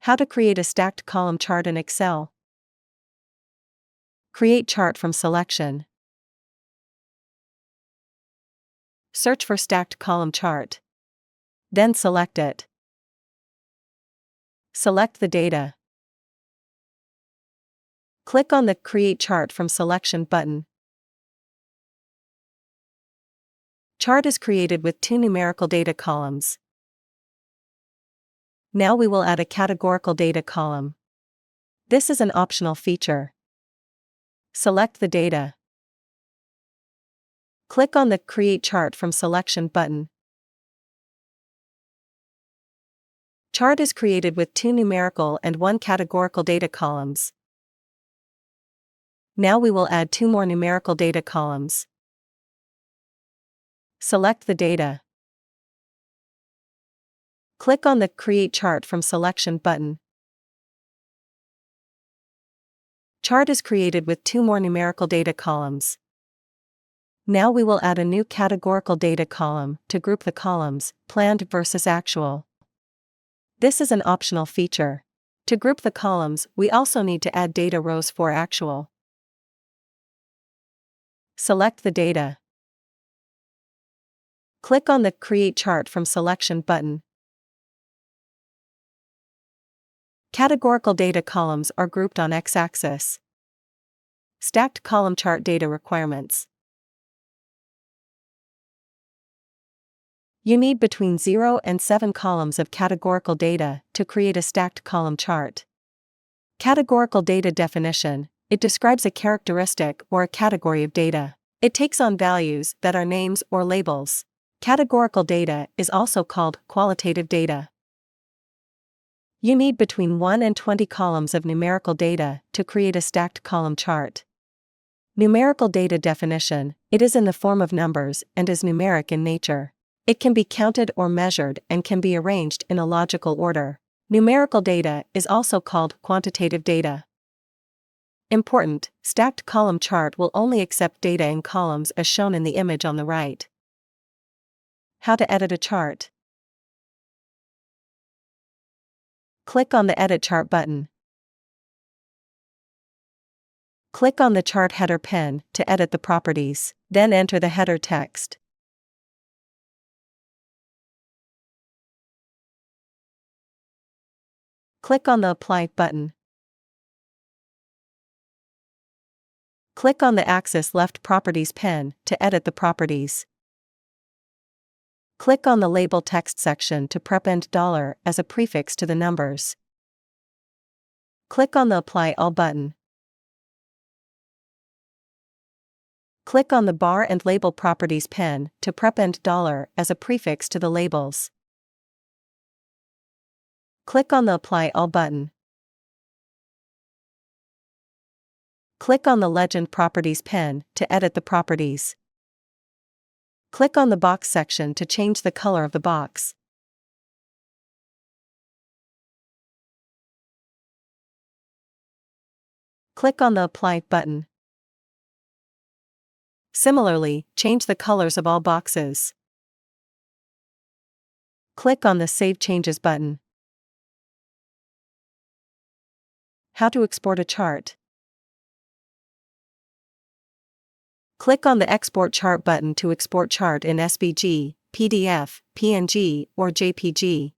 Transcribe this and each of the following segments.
How to create a stacked column chart in Excel. Create chart from selection. Search for stacked column chart. Then select it. Select the data. Click on the Create Chart from Selection button. Chart is created with two numerical data columns. Now we will add a categorical data column. This is an optional feature. Select the data. Click on the Create Chart from Selection button. Chart is created with two numerical and one categorical data columns. Now we will add two more numerical data columns. Select the data. Click on the Create Chart from Selection button. Chart is created with two more numerical data columns. Now we will add a new categorical data column to group the columns, planned versus actual. This is an optional feature. To group the columns, we also need to add data rows for actual. Select the data. Click on the Create Chart from Selection button. Categorical data columns are grouped on x-axis. Stacked column chart data requirements. You need between 0 and 7 columns of categorical data to create a stacked column chart. Categorical data definition: it describes a characteristic or a category of data. It takes on values that are names or labels. Categorical data is also called qualitative data. You need between 1 and 20 columns of numerical data to create a stacked column chart. Numerical data definition: it is in the form of numbers and is numeric in nature. It can be counted or measured and can be arranged in a logical order. Numerical data is also called quantitative data. Important: stacked column chart will only accept data in columns as shown in the image on the right. How to edit a chart. Click on the Edit Chart button. Click on the chart header pen to edit the properties, then enter the header text. Click on the Apply button. Click on the Axis Left Properties pen to edit the properties. Click on the Label text section to prepend $ as a prefix to the numbers. Click on the Apply All button. Click on the Bar and Label Properties pen to prepend $ as a prefix to the labels. Click on the Apply All button. Click on the Legend Properties pen to edit the properties. Click on the Box section to change the color of the box. Click on the Apply button. Similarly, change the colors of all boxes. Click on the Save Changes button. How to export a chart. Click on the Export Chart button to export chart in SVG, PDF, PNG, or JPG.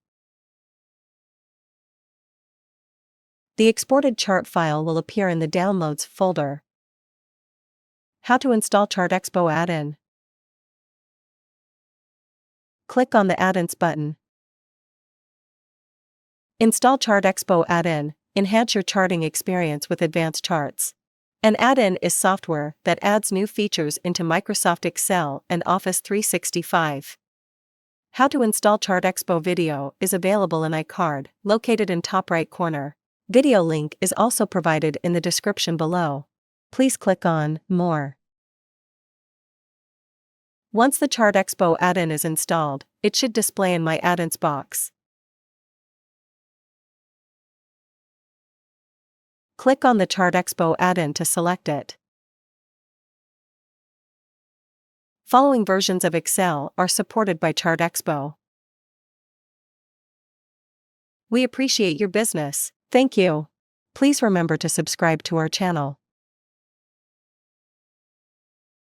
The exported chart file will appear in the Downloads folder. How to install ChartExpo add-in. Click on the Add-ins button. Install ChartExpo add-in. Enhance your charting experience with advanced charts. An add-in is software that adds new features into Microsoft Excel and Office 365. How to install ChartExpo video is available in iCard, located in top right corner. Video link is also provided in the description below. Please click on More. Once the ChartExpo add-in is installed, it should display in My Add-ins box. Click on the ChartExpo add-in to select it. Following versions of Excel are supported by ChartExpo. We appreciate your business. Thank you. Please remember to subscribe to our channel.